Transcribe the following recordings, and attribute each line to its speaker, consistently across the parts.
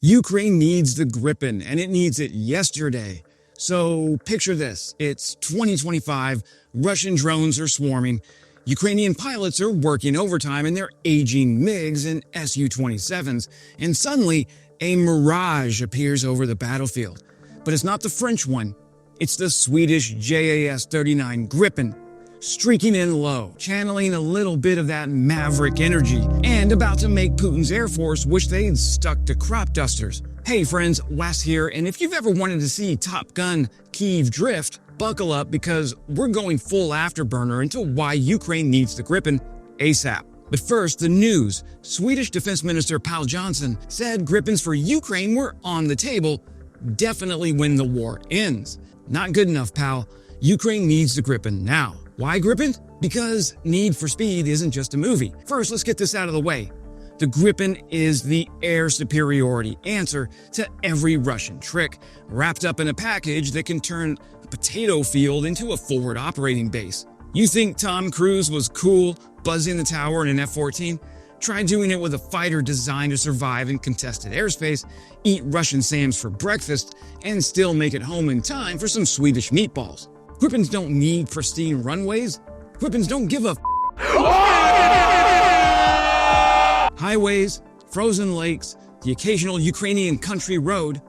Speaker 1: Ukraine needs the Gripen, and it needs it yesterday. So picture this. It's 2025, Russian drones are swarming, Ukrainian pilots are working overtime in their aging MiGs and Su-27s, and suddenly a mirage appears over the battlefield. But it's not the French one, it's the Swedish JAS 39 Gripen, streaking in low, channeling a little bit of that maverick energy, and about to make Putin's Air Force wish they'd stuck to crop dusters. Hey friends, Wes here, and if you've ever wanted to see Top Gun Kyiv drift, buckle up because we're going full afterburner into why Ukraine needs the Gripen ASAP. But first, the news. Swedish Defense Minister Pål Johnson said Gripens for Ukraine were on the table, definitely when the war ends. Not good enough, pal. Ukraine needs the Gripen now. Why Gripen? Because Need for Speed isn't just a movie. First, let's get this out of the way. The Gripen is the air superiority answer to every Russian trick, wrapped up in a package that can turn a potato field into a forward operating base. You think Tom Cruise was cool buzzing the tower in an F-14? Try doing it with a fighter designed to survive in contested airspace, eat Russian Sams for breakfast, and still make it home in time for some Swedish meatballs. Gripens don't need pristine runways. Gripens don't give a highways, frozen lakes, the occasional Ukrainian country road.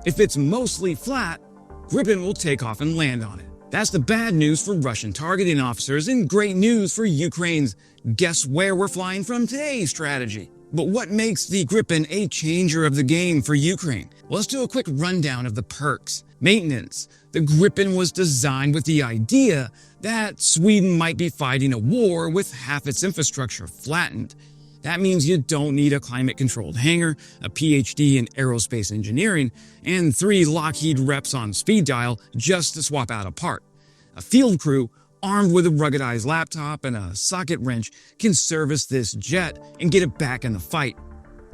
Speaker 1: If it's mostly flat, Gripen will take off and land on it. That's the bad news for Russian targeting officers and great news for Ukraine's guess where we're flying from today strategy. But what makes the Gripen a changer of the game for Ukraine? Well, let's do a quick rundown of the perks. Maintenance. The Gripen was designed with the idea that Sweden might be fighting a war with half its infrastructure flattened. That means you don't need a climate-controlled hangar, a PhD in aerospace engineering, and 3 Lockheed reps on speed dial just to swap out a part. A field crew armed with a ruggedized laptop and a socket wrench can service this jet and get it back in the fight.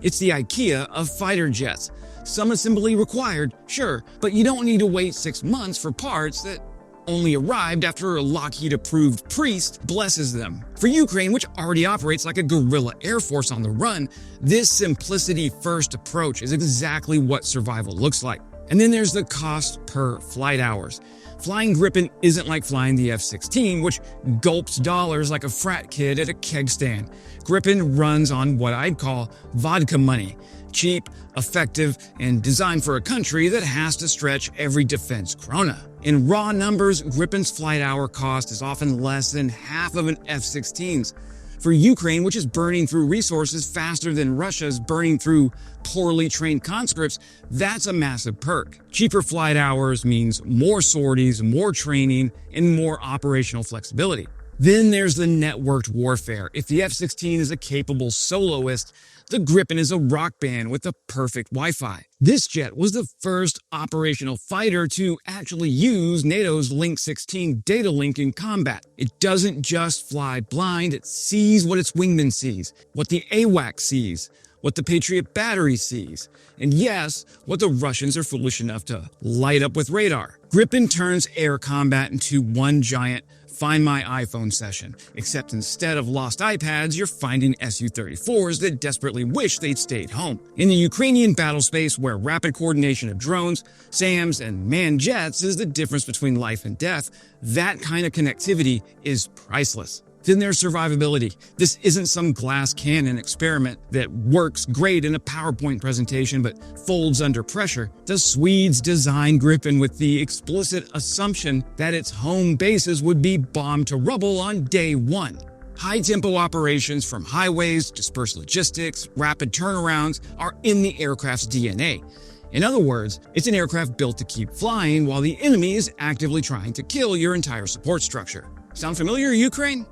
Speaker 1: It's the IKEA of fighter jets. Some assembly required, sure, but you don't need to wait 6 months for parts that only arrived after a Lockheed-approved priest blesses them. For Ukraine, which already operates like a guerrilla air force on the run, this simplicity-first approach is exactly what survival looks like. And then there's the cost per flight hours. Flying Gripen isn't like flying the F-16, which gulps dollars like a frat kid at a keg stand. Gripen runs on what I'd call vodka money. Cheap, effective, and designed for a country that has to stretch every defense krona. In raw numbers, Gripen's flight hour cost is often less than half of an F-16's. For Ukraine, which is burning through resources faster than Russia's burning through poorly trained conscripts, that's a massive perk. Cheaper flight hours means more sorties, more training, and more operational flexibility. Then there's the networked warfare. If the F-16 is a capable soloist, the Gripen is a rock band with the perfect Wi-Fi. This jet was the first operational fighter to actually use NATO's Link 16 data link in combat. It doesn't just fly blind, it sees what its wingman sees, what the AWACS sees, what the Patriot battery sees, and yes, what the Russians are foolish enough to light up with radar. Gripen turns air combat into one giant Find My iPhone session, except instead of lost iPads, you're finding Su-34s that desperately wish they'd stayed home. In the Ukrainian battle space, where rapid coordination of drones, SAMs, and manned jets is the difference between life and death, that kind of connectivity is priceless. Then there's survivability. This isn't some glass cannon experiment that works great in a PowerPoint presentation but folds under pressure. The Swedes designed Gripen with the explicit assumption that its home bases would be bombed to rubble on day one. High-tempo operations from highways, dispersed logistics, rapid turnarounds are in the aircraft's DNA. In other words, it's an aircraft built to keep flying while the enemy is actively trying to kill your entire support structure. Sound familiar, Ukraine?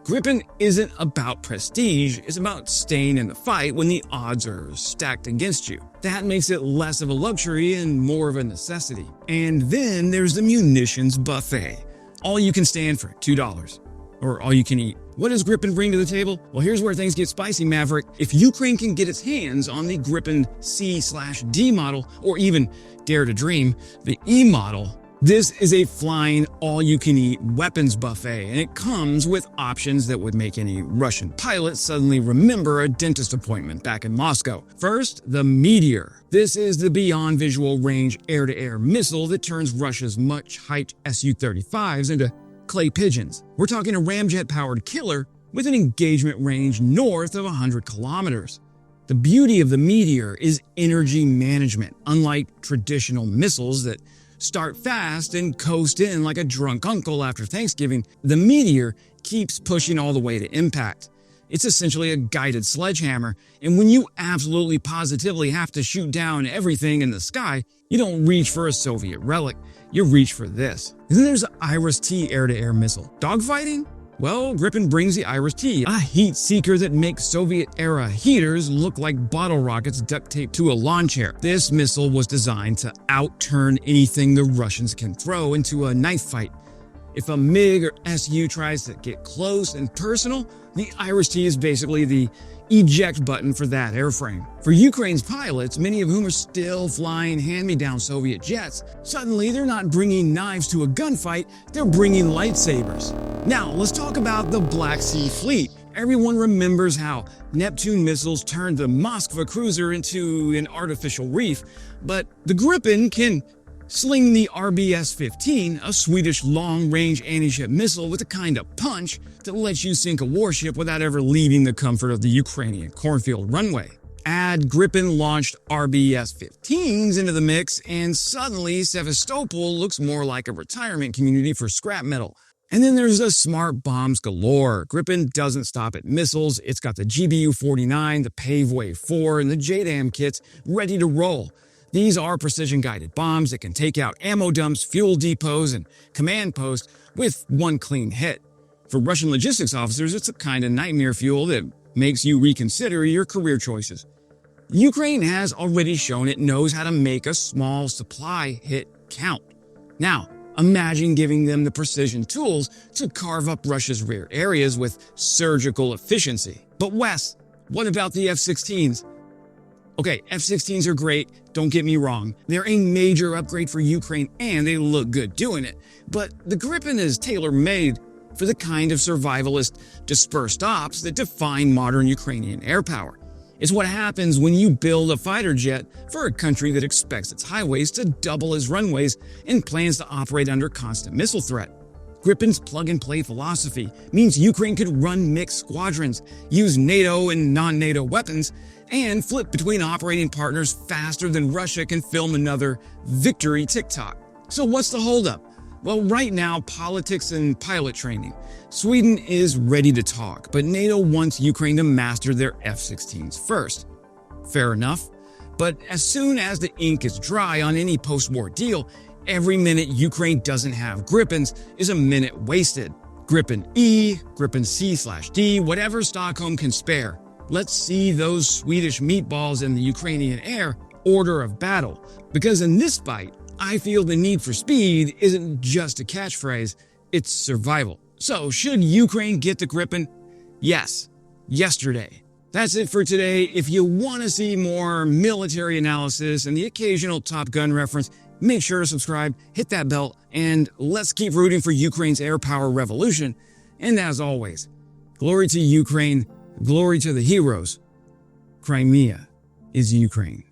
Speaker 1: Gripen isn't about prestige, it's about staying in the fight when the odds are stacked against you. That makes it less of a luxury and more of a necessity. And then there's the munitions buffet. All you can stand for $2. Or all you can eat. What does Gripen bring to the table? Well, here's where things get spicy, Maverick. If Ukraine can get its hands on the Gripen C/D model, or even, dare to dream, the E model, This is a flying all-you-can-eat weapons buffet, and it comes with options that would make any Russian pilot suddenly remember a dentist appointment back in Moscow. First, the Meteor. This is the beyond visual range air-to-air missile that turns Russia's much-hyped Su-35s into clay pigeons. We're talking a ramjet-powered killer with an engagement range north of 100 kilometers. The beauty of the Meteor is energy management. Unlike traditional missiles that start fast and coast in like a drunk uncle after Thanksgiving, the Meteor keeps pushing all the way to impact. It's essentially a guided sledgehammer, and when you absolutely positively have to shoot down everything in the sky, you don't reach for a Soviet relic, you reach for this. And then there's the Iris-T air-to-air missile. Dogfighting? Well, Gripen brings the Iris-T, a heat seeker that makes Soviet-era heaters look like bottle rockets duct taped to a lawn chair. This missile was designed to outturn anything the Russians can throw into a knife fight. If a MiG or Su tries to get close and personal, the Iris-T is basically the eject button for that airframe. For Ukraine's pilots, many of whom are still flying hand-me-down Soviet jets, suddenly they're not bringing knives to a gunfight, they're bringing lightsabers. Now, let's talk about the Black Sea Fleet. Everyone remembers how Neptune missiles turned the Moskva cruiser into an artificial reef, but the Gripen can sling the RBS-15, a Swedish long-range anti-ship missile with a kind of punch that lets you sink a warship without ever leaving the comfort of the Ukrainian cornfield runway. Add Gripen-launched RBS-15s into the mix, and suddenly Sevastopol looks more like a retirement community for scrap metal. And then there's the smart bombs galore. Gripen doesn't stop at missiles. It's got the GBU-49, the Paveway 4, and the JDAM kits ready to roll. These are precision-guided bombs that can take out ammo dumps, fuel depots, and command posts with one clean hit. For Russian logistics officers, it's a kind of nightmare fuel that makes you reconsider your career choices. Ukraine has already shown it knows how to make a small supply hit count. Now, imagine giving them the precision tools to carve up Russia's rear areas with surgical efficiency. But Wes, what about the F-16s? Okay, F-16s are great, don't get me wrong. They're a major upgrade for Ukraine and they look good doing it. But the Gripen is tailor-made for the kind of survivalist dispersed ops that define modern Ukrainian air power. It's what happens when you build a fighter jet for a country that expects its highways to double as runways and plans to operate under constant missile threat. Gripen's plug-and-play philosophy means Ukraine could run mixed squadrons, use NATO and non-NATO weapons, and flip between operating partners faster than Russia can film another victory TikTok. So what's the holdup? Well, right now, politics and pilot training. Sweden is ready to talk, but NATO wants Ukraine to master their F-16s first. Fair enough. But as soon as the ink is dry on any post-war deal, every minute Ukraine doesn't have Gripens is a minute wasted. Gripen E, Gripen C/D, whatever Stockholm can spare. Let's see those Swedish meatballs in the Ukrainian air order of battle. Because in this fight, I feel the need for speed isn't just a catchphrase, it's survival. So, should Ukraine get the Gripen? Yes, yesterday. That's it for today. If you want to see more military analysis and the occasional Top Gun reference, make sure to subscribe, hit that bell, and let's keep rooting for Ukraine's air power revolution. And as always, glory to Ukraine, glory to the heroes. Crimea is Ukraine.